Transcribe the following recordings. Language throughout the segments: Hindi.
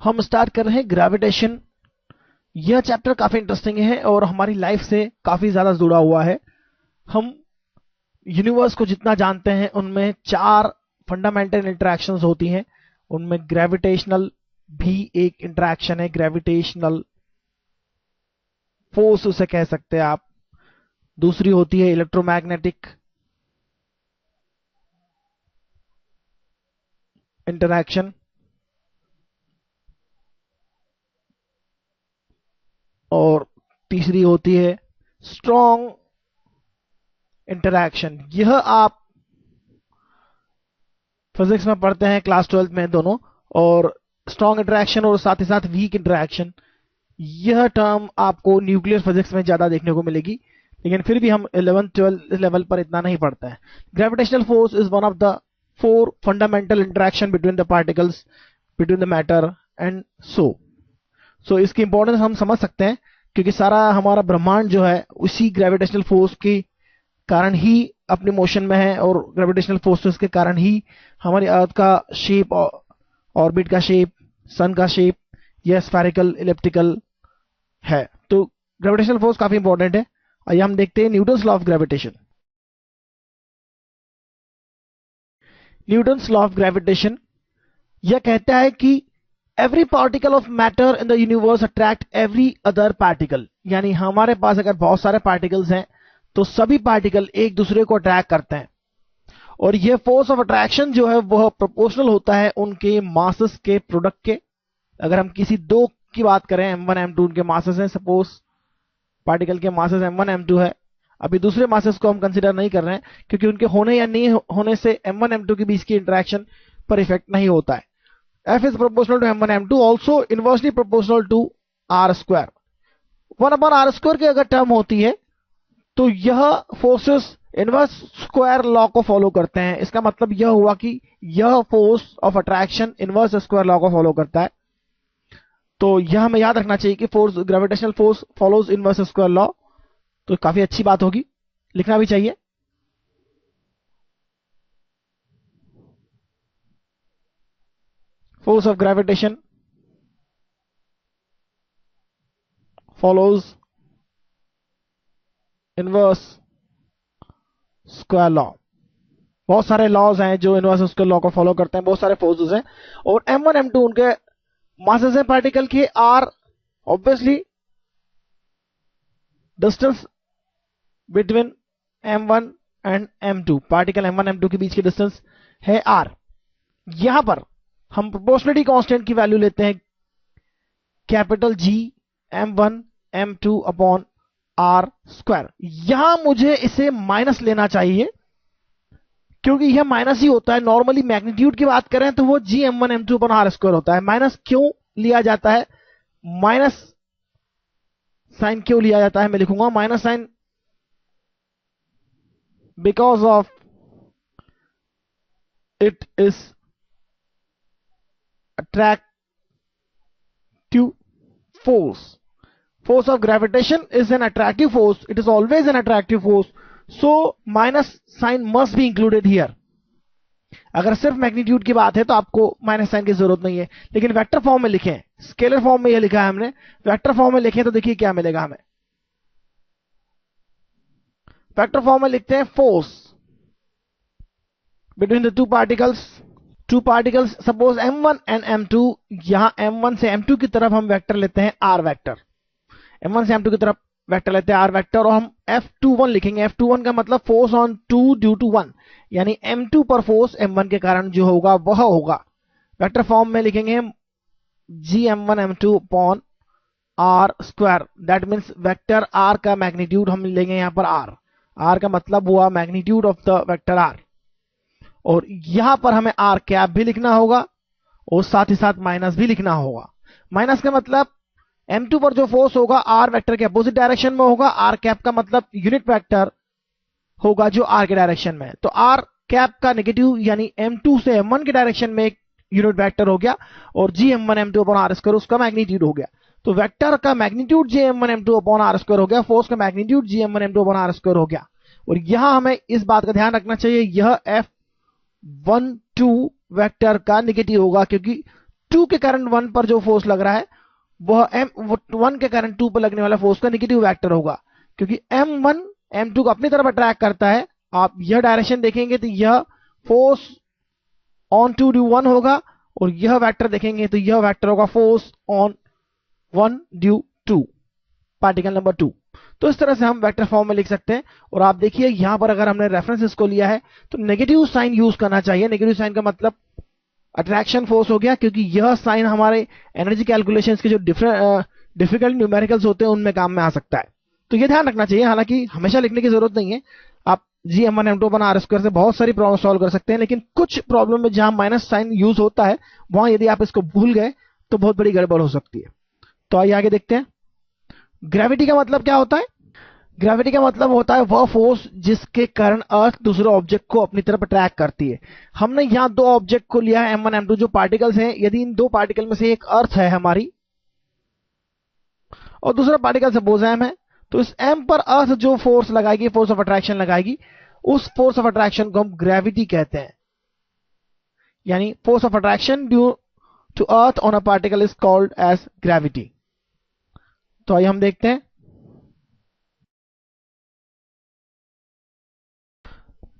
हम स्टार्ट कर रहे हैं ग्रेविटेशन। यह चैप्टर काफी इंटरेस्टिंग है और हमारी लाइफ से काफी ज्यादा जुड़ा हुआ है। हम यूनिवर्स को जितना जानते हैं उनमें 4 फंडामेंटल इंटरेक्शंस होती हैं। उनमें ग्रेविटेशनल भी एक इंटरेक्शन है, ग्रेविटेशनल फोर्स उसे कह सकते हैं आप। दूसरी होती है इलेक्ट्रोमैग्नेटिक इंटरेक्शन, और तीसरी होती है स्ट्रॉन्ग इंटरैक्शन। यह आप फिजिक्स में पढ़ते हैं क्लास 12 में दोनों। और स्ट्रॉन्ग इंटरैक्शन और साथ ही साथ वीक इंटरैक्शन, यह टर्म आपको न्यूक्लियर फिजिक्स में ज्यादा देखने को मिलेगी, लेकिन फिर भी हम 11th-12th लेवल पर इतना नहीं पढ़ते हैं। Gravitational force is one of the 4 fundamental interaction between the particles, between the matter and so इसकी इंपॉर्टेंस हम समझ सकते हैं, क्योंकि सारा हमारा ब्रह्मांड जो है उसी ग्रेविटेशनल फोर्स के कारण ही अपने मोशन में है, और ग्रेविटेशनल फोर्सेस के कारण ही हमारी अर्थ का शेप, ऑर्बिट का शेप, सन का शेप, यह स्फेरिकल इलिप्टिकल है। तो ग्रेविटेशनल फोर्स काफी इंपॉर्टेंट है। आइए हम देखते हैं Newton's law of gravitation. Newton's law of gravitation यह कहता है कि every particle of matter in the universe attract every other particle. यानी हमारे पास अगर बहुत सारे पार्टिकल्स हैं तो सभी पार्टिकल एक दूसरे को अट्रैक्ट करते हैं, और यह फोर्स ऑफ अट्रैक्शन जो है वह प्रोपोर्शनल होता है उनके मासेस के प्रोडक्ट के। अगर हम किसी दो की बात करें, m1 m2 उनके मासेस हैं, सपोज पार्टिकल के मासेस m1 m2 है। अभी दूसरे मासेस को हम कंसीडर नहीं कर रहे हैं, क्योंकि उनके होने या नहीं होने से m1 m2 के बीच की इंटरेक्शन पर इफेक्ट नहीं होता है। F is proportional to m1 m2, also inversely proportional to r square। 1/r² की अगर टर्म होती है तो यह फोर्सेस इनवर्स स्क्वायर लॉ को फॉलो करते हैं। इसका मतलब यह हुआ कि यह force of attraction inverse square law को फॉलो करता है। तो यह हमें याद रखना चाहिए कि force, gravitational force follows inverse square law. तो काफी अच्छी बात होगी, लिखना भी चाहिए। Force of gravitation follows inverse square law. बहुत सारे लॉज हैं जो इनवर्स स्क्वायर लॉ को फॉलो करते हैं, बहुत सारे फोर्सेस हैं। और m1 m2 उनके मासेस हैं पार्टिकल के, r obviously distance between m1 and m2, particle m1 m2 के बीच की डिस्टेंस है r। यहां पर हम प्रोपोर्शनलिटी कांस्टेंट की वैल्यू लेते हैं capital G m1 m2 upon r square. यहां मुझे इसे माइनस लेना चाहिए, क्योंकि यह माइनस ही होता है। नॉर्मली मैग्नीट्यूड की बात करें तो वो G m1 m2 upon r square होता है। माइनस क्यों लिया जाता है, माइनस साइन क्यों लिया जाता है, मैं लिखूंगा minus sign because of it is attractive force. Force of gravitation is an attractive force. It is always an attractive force. So minus sign must be included here. अगर सिर्फ मैग्नीट्यूड की बात है तो आपको माइनस साइन की जरूरत नहीं है, लेकिन वेक्टर फॉर्म में लिखें, स्केलर फॉर्म में यह लिखा है हमने, वेक्टर फॉर्म में लिखें तो देखिए क्या मिलेगा हमें। वेक्टर फॉर्म में लिखते हैं force between the two particles, suppose m1 and m2। यहां m1 से m2 की तरफ हम वेक्टर लेते हैं r वेक्टर, m1 से m2 की तरफ वेक्टर लेते हैं r वेक्टर, और हम F21 लिखेंगे। F21 का मतलब फोर्स ऑन 2 ड्यू टू 1, यानी m2 पर फोर्स m1 के कारण जो होगा वह होगा। वेक्टर फॉर्म में लिखेंगे G m1 m2 upon r square. That means vector r का मैग्नीट्यूड हम लेंगे यहां पर r का मतलब हुआ magnitude of the vector r, और यहां पर हमें r कैप भी लिखना होगा और साथ ही साथ माइनस भी लिखना होगा। माइनस का मतलब m2 पर जो फोर्स होगा r वेक्टर के अपोजिट डायरेक्शन में होगा, r कैप का मतलब यूनिट वेक्टर होगा जो r के डायरेक्शन में है। तो r कैप का नेगेटिव यानी m2 से m1 के डायरेक्शन में एक यूनिट वेक्टर हो गया, और G m1 m2 upon r square उसका मैग्नीट्यूड हो गया। तो वेक्टर का magnitude G m1 m2 upon r square हो गया, फोर्स का magnitude G m1 m2 upon r square हो गया। और यहां हमें इस बात का ध्यान रखना चाहिए, यह F12 वेक्टर का नेगेटिव होगा, क्योंकि 2 के करंट 1 पर जो फोर्स लग रहा है वह M1 के करंट 2 पर लगने वाला फोर्स का नेगेटिव वेक्टर होगा, क्योंकि M1 M2 को अपनी तरफ अट्रैक्ट करता है। आप यह डायरेक्शन देखेंगे तो यह फोर्स ऑन टू ड्यू 1 होगा, और यह वेक्टर देखेंगे तो यह वेक्टर होगा force on 1 due 2, particle number 2। तो इस तरह से हम वेक्टर फॉर्म में लिख सकते हैं। और आप देखिए यहां पर अगर हमने रेफरेंस को लिया है तो नेगेटिव साइन यूज करना चाहिए। नेगेटिव साइन का मतलब अट्रैक्शन फोर्स हो गया, क्योंकि यह साइन हमारे एनर्जी कैलकुलेशंस के जो डिफिकल्ट न्यूमेरिकल्स होते हैं उनमें काम में आ सकता है। तो यह ध्यान रखना चाहिए। हालांकि हमेशा लिखने की जरूरत नहीं है, आप GM1 M2 बना R² से बहुत सारी प्रॉब्लम सॉल्व कर सकते हैं, लेकिन कुछ प्रॉब्लम में जहां माइनस साइन यूज होता है वहां यदि आप इसको भूल गए तो बहुत बड़ी गड़बड़ हो सकती है। तो आइए आगे देखते हैं। ग्रेविटी का मतलब क्या होता है? ग्रेविटी का मतलब होता है वह फोर्स जिसके कारण अर्थ दूसरे ऑब्जेक्ट को अपनी तरफ अट्रैक्ट करती है। हमने यहां दो ऑब्जेक्ट को लिया है M1 M2 जो पार्टिकल्स हैं। यदि इन दो पार्टिकल में से एक अर्थ है हमारी और दूसरा पार्टिकल सपोज M है, तो इस M पर अर्थ जो फोर्स लगाएगी, फोर्स ऑफ अट्रैक्शन लगाएगी, उस फोर्स ऑफ अट्रैक्शन को हम ग्रेविटी कहते हैं। यानी force of attraction due to earth on a particle is called as gravity. तो आइए हम देखते हैं।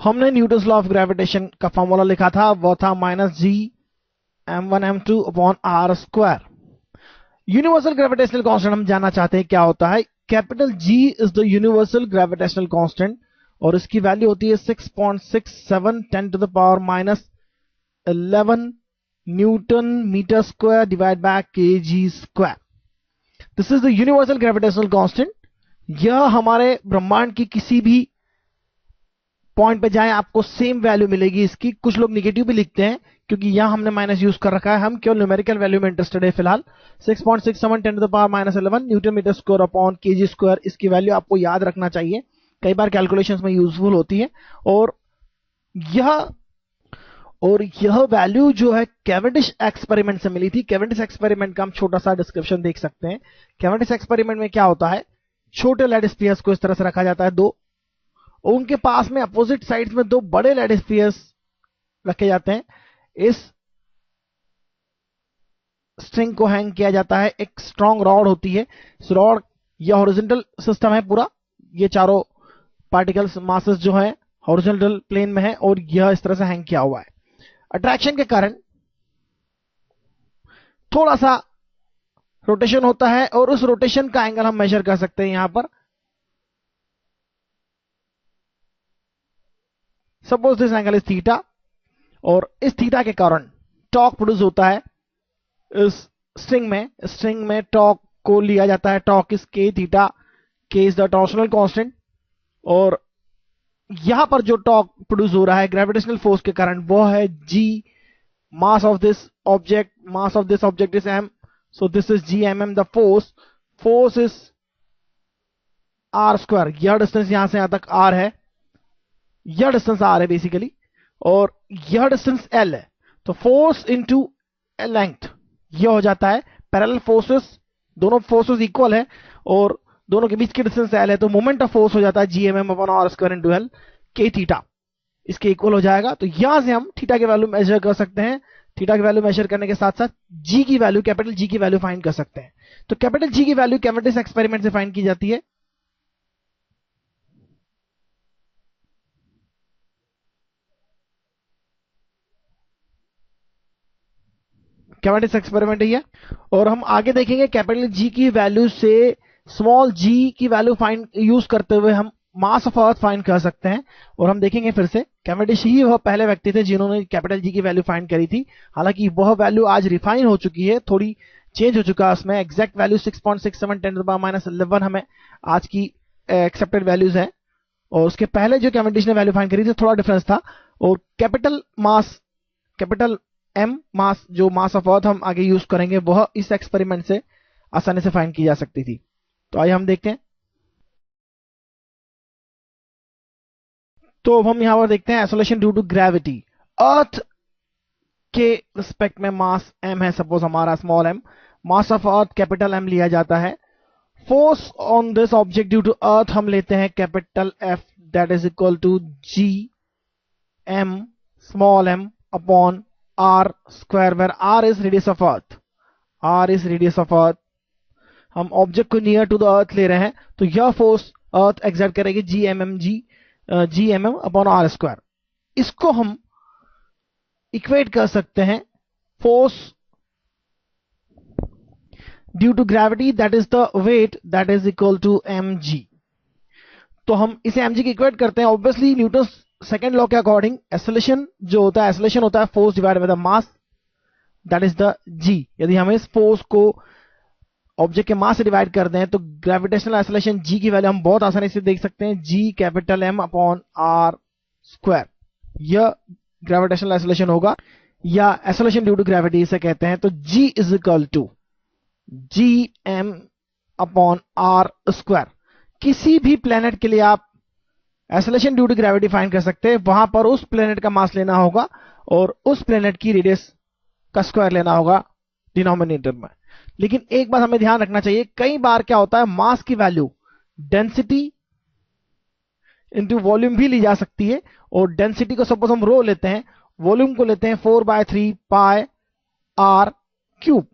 हमने न्यूटन्स लॉ ऑफ ग्रेविटेशन का फॉर्मूला लिखा था, वो था -G M1 M2 upon R²। Universal gravitational constant हम जानना चाहते हैं क्या होता है। Capital G is the universal gravitational constant और इसकी वैल्यू होती है 6.67 10⁻11 newton metre square divide by kg²। This is the universal gravitational constant. यह हमारे ब्रह्मांड की किसी भी पॉइंट पे जाएं आपको सेम वैल्यू मिलेगी इसकी। कुछ लोग निगेटिव भी लिखते हैं क्योंकि यहां हमने माइनस यूज कर रखा है। हम केवल न्यूमेरिकल वैल्यू में इंटरेस्टेड है फिलहाल। 6.67 10⁻11 newton metre square upon kg²। इसकी वैल्यू आपको याद रखना चाहिए, कई बार कैलकुलेशंस में यूजफुल होती है। और यह वैल्यू जो है कैवेंडिश एक्सपेरिमेंट से मिली थी। कैवेंडिश एक्सपेरिमेंट का हम छोटा सा डिस्क्रिप्शन देख सकते हैं। कैवेंडिश एक्सपेरिमेंट में क्या होता है, छोटे लेड स्फीयर्स को इस तरह से रखा जाता है दो, और उनके पास में अपोजिट साइड्स में दो बड़े लेड स्फीयर्स रखे जाते हैं। इस स्ट्रिंग को हैंग किया जाता है, एक स्ट्रॉन्ग रॉड होती है। इस रॉड, यह हॉरिजॉन्टल सिस्टम है पूरा, ये चारों पार्टिकल्स मासेस जो है हॉरिजॉन्टल प्लेन में है और यह इस तरह से हैंग किया हुआ है। अट्रैक्शन के कारण थोड़ा सा रोटेशन होता है और उस रोटेशन का एंगल हम मेजर कर सकते हैं यहां पर। Suppose this angle is theta, और इस थीटा के कारण टॉर्क प्रोड्यूस होता है इस स्ट्रिंग में टॉर्क को लिया जाता है। Torque is k theta, k is the torsional constant. और यहां पर जो टॉर्क प्रोड्यूस हो रहा है ग्रेविटेशनल फोर्स के कारण वो है g, mass of this object is m, so this is g mm। The force is r²। यह डिस्टेंस यहां से यहां तक r है, यह डिस्टेंस r है बेसिकली, और यह डिस्टेंस l है। तो फोर्स इनटू लेंथ यह हो जाता है पैरेलल फोर्सेस। दोनों फोर्सेस इक्वल है और दोनों के बीच की डिस्टेंस l है, तो मोमेंट ऑफ फोर्स हो जाता है GMM upon R² into L, k theta इसके इक्वल हो जाएगा। तो यहां से हम थीटा की वैल्यू मेजर कर सकते हैं। थीटा की वैल्यू मेजर करने के साथ साथ g की वैल्यू, कैपिटल G की वैल्यू फाइंड कर सकते हैं। तो कैपिटल G की वैल्यू कैवेंडिश एक्सपेरिमेंट से फाइंड की जाती है। कैवेंडिश एक्सपेरिमेंट ही है। और हम आगे देखेंगे कैपिटल G की वैल्यू से स्मॉल g की वैल्यू फाइंड यूज करते हुए हम मास ऑफ अर्थ फाइंड कर सकते हैं। और हम देखेंगे फिर से कैवेंडिश ही वह पहले व्यक्ति थे जिन्होंने कैपिटल G की वैल्यू फाइंड करी थी। हालांकि वह वैल्यू आज रिफाइन हो चुकी है, थोड़ी चेंज हो चुका है उसमें। एग्जैक्ट वैल्यू 6.67 10⁻11 हमें आज की एक्सेप्टेड वैल्यूज है, और उसके पहले जो कैवेंडिश ने वैल्यू फाइंड करी थी थोड़ा डिफरेंस था। और कैपिटल M मास, जो मास ऑफ अर्थ हम आगे यूज करेंगे, वह इस एक्सपेरिमेंट से आसानी से फाइंड की जा सकती थी। तो आइए हम देखते हैं। तो अब हम यहां पर देखते हैं acceleration due to gravity. Earth के रिस्पेक्ट में मास m है, सपोज हमारा small m, mass of earth capital M लिया जाता है। Force on this object due to earth हम लेते हैं capital F, that is equal to G m small m upon r square, where r is radius of earth. r is radius of earth. हम ऑब्जेक्ट को नियर टू द अर्थ ले रहे हैं, तो यह फोर्स अर्थ एक्सर्ट करेगी G M M upon are square. इसको हम इक्वेट कर सकते हैं force due to gravity, that is the weight that is equal to mg. तो हम इसे mg की इक्वेट करते हैं. ऑब्वियसली न्यूटन सेकेंड लॉ के अकॉर्डिंग एक्सेलरेशन जो होता है, एक्सेलरेशन होता है force divide by the mass, that is the g. यदि हम इस फोर्स को ऑब्जेक्ट के मास से डिवाइड कर दें तो ग्रेविटेशनल एक्सेलरेशन g की वैल्यू हम बहुत आसानी से देख सकते हैं, g capital M upon are square. यह ग्रेविटेशनल एक्सेलरेशन होगा या एक्सेलरेशन ड्यू टू ग्रेविटी इसे कहते हैं. तो g is equal to G M upon are square. किसी भी प्लेनेट के लिए आप acceleration due to gravity find कर सकते हैं. वहां पर उस प्लेनेट का मास लेना होगा और उस प्लेनेट की रेडियस का स्क्वायर लेना होगा डिनोमिनेटर में. लेकिन एक बात हमें ध्यान रखना चाहिए, कई बार क्या होता है, मास की वैल्यू डेंसिटी इंटू वॉल्यूम भी ली जा सकती है. और डेंसिटी को सपोज हम रो लेते हैं, वॉल्यूम को लेते हैं 4/3 पाई आर क्यूब.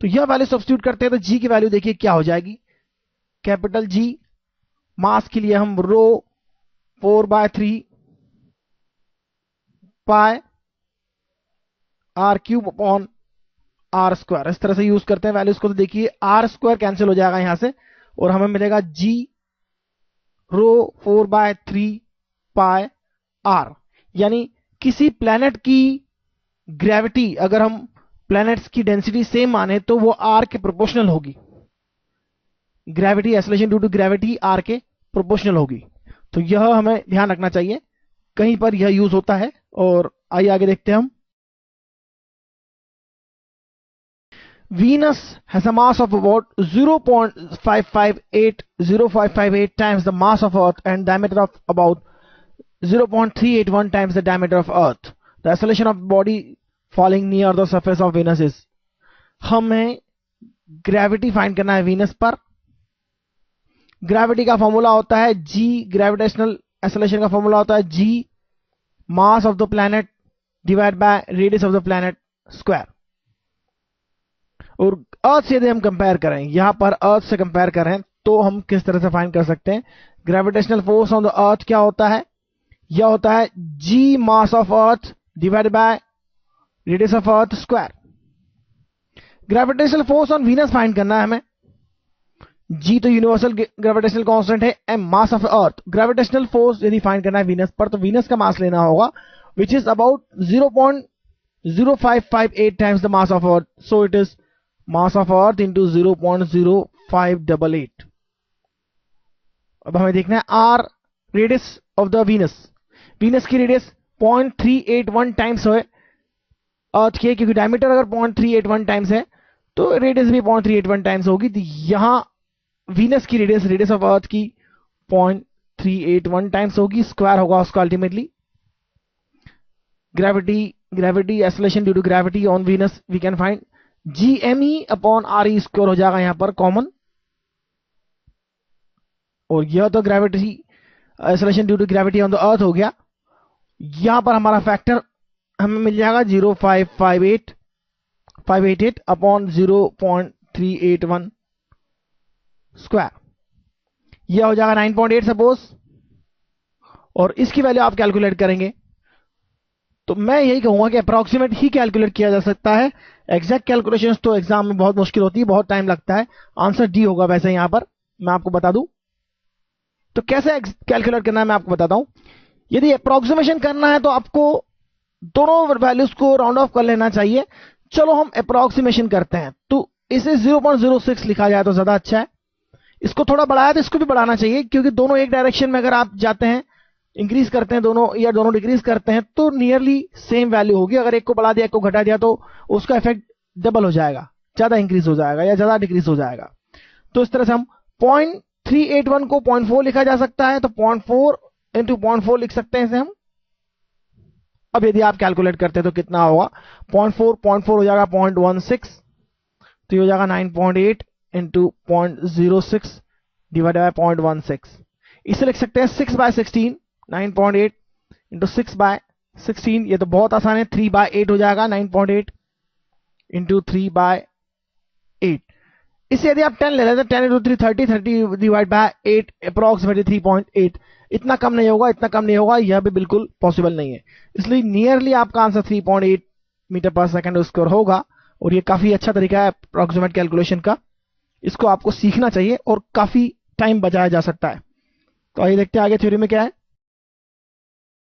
तो यह वैल्यू सब्स्टिट्यूट करते हैं तो जी की वैल्यू देखिए क्या हो जाएगी, कैपिटल जी. मास के लिए हम rho 4/3 pi r cube upon are square इस तरह से यूज करते हैं वैल्यूज को. तो देखिए आर स्क्वायर कैंसिल हो जाएगा यहां से और हमें मिलेगा जी रो 4/3 पाई आर. यानी किसी प्लैनेट की ग्रेविटी अगर हम प्लैनेट्स की डेंसिटी सेम माने तो वो आर के प्रोपोर्शनल होगी. Gravity acceleration due to gravity R के प्रोपोर्शनल होगी. तो यह हमें ध्यान रखना चाहिए, कहीं पर यह यूज होता है. और आइए आगे देखते हैं हम. Venus has a mass of about 0.558 times the mass of Earth and diameter of about 0.381 times the diameter of Earth. The acceleration of body falling near the surface of Venus is. हमें ग्रेविटी फाइंड करना है वीनस पर. ग्रेविटी का फॉर्मूला होता है जी, ग्रेविटेशनल एक्सेलरेशन का फॉर्मूला होता है G mass of the planet divide by radius of the planet square. और अर्थ से यदि हम कंपेयर करें, यहां पर अर्थ से कंपेयर करें तो हम किस तरह से फाइंड कर सकते हैं. Gravitational force on the earth क्या होता है, यह होता है G mass of earth divide by radius of earth square. Gravitational force on Venus find करना है हमें. जी तो यूनिवर्सल ग्रेविटेशनल कांस्टेंट है, M mass of earth. Gravitational force यदि फाइंड करना है वीनस पर तो वीनस का मास लेना होगा which is about 0.0558 times the mass of Earth. So it is mass of Earth into 0.0588. अब हमें देखना है R radius of the Venus. Venus की रेडियस 0.381 टाइम्स है अर्थ के, क्योंकि डायमीटर अगर 0.381 टाइम्स है तो रेडियस भी 0.381 टाइम्स होगी. तो यहां वीनस की रेडियस ऑफ अर्थ की 0.381 टाइम्स होगी, स्क्वायर होगा उसका ultimately. Gravity acceleration due to gravity on Venus we can find GME upon RE square हो जाएगा यहां पर कॉमन. और यह तो gravity acceleration due to gravity on the earth हो गया. यहां पर हमारा फैक्टर हमें मिल जाएगा 0.588 अपॉन 0.381 स्क्वायर. यह हो जाएगा 9.8 सपोज. और इसकी वैल्यू आप कैलकुलेट करेंगे तो मैं यही कहूंगा कि अप्रॉक्सीमेट ही कैलकुलेट किया जा सकता है. एग्जैक्ट कैलकुलेशंस तो एग्जाम में बहुत मुश्किल होती है, बहुत टाइम लगता है. आंसर डी होगा वैसे यहां पर, मैं आपको बता दूं. तो कैसे कैलकुलेट करना है मैं आपको बताता हूं. यदि अप्रॉक्सीमेशन करना है तो आपको दोनों वैल्यूज को राउंड ऑफ कर लेना चाहिए. चलो हम अप्रॉक्सीमेशन करते हैं तो इसे 0.06 लिखा जाए तो ज्यादा अच्छा है. इसको थोड़ा बढ़ाया तो इसको भी बढ़ाना चाहिए, क्योंकि दोनों एक डायरेक्शन में अगर आप जाते हैं, इंक्रीज करते हैं दोनों या दोनों डिक्रीज करते हैं तो नियरली सेम वैल्यू होगी. अगर एक को बढ़ा दिया एक को घटा दिया तो उसका इफेक्ट डबल हो जाएगा, ज्यादा इंक्रीज हो जाएगा या ज्यादा डिक्रीज हो जाएगा. तो इस तरह से हम 0.381 को 0.4 लिखा जा सकता है, तो 0.4 इंटू 0.4 लिख सकते हैं इसे हम. अब यदि आप कैलकुलेट करते हैं तो कितना होगा, 0.4 हो जाएगा 0.16, तो ये हो जाएगा 9.8 इंटू 0.06 डिवाइड बाय 0.16. इसे लिख सकते हैं 6/16, 9.8 इंटू 6/16. 16, ये तो बहुत आसान है, 3/8 हो जाएगा, 9.8 इंटू 3/8। इससे यदि आप 10 ले लेते हैं, 10 इंटू 3 30, 30 डिवाइड बाय 8 अप्रॉक्सीमेटली 3.8। इतना कम नहीं होगा, इतना कम नहीं होगा, यह भी बिल्कुल पॉसिबल नहीं है। इसलिए नियरली आपका आंसर 3.8 मीटर पर सेकंड स्क्वायर होगा। और ये काफी अच्छा तरीका है अप्रॉक्सीमेट कैलकुलेशन का, इसको आपको सीखना चाहिए और काफी टाइम बचाया जा सकता है। तो आइए देखते हैं आगे थ्योरी में क्या है।